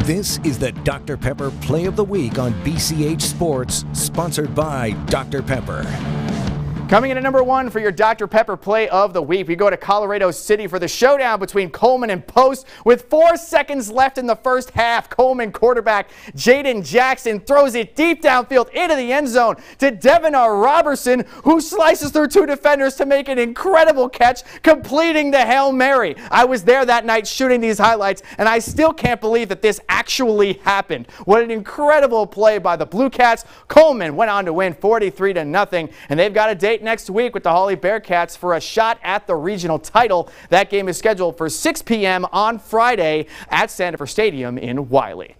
This is the Dr. Pepper Play of the Week on BCH Sports, sponsored by Dr. Pepper. Coming in at number 1 for your Dr. Pepper Play of the Week, we go to Colorado City for the showdown between Coleman and Post. With 4 seconds left in the first half, Coleman quarterback Jaden Jackson throws it deep downfield into the end zone to Devonar Robertson, who slices through 2 defenders to make an incredible catch, completing the Hail Mary. I was there that night shooting these highlights, and I still can't believe that this actually happened. What an incredible play by the Blue Cats. Coleman went on to win 43-0, and they've got a date next week with the Holly Bearcats for a shot at the regional title. That game is scheduled for 6 p.m. on Friday at Sandifer Stadium in Wiley.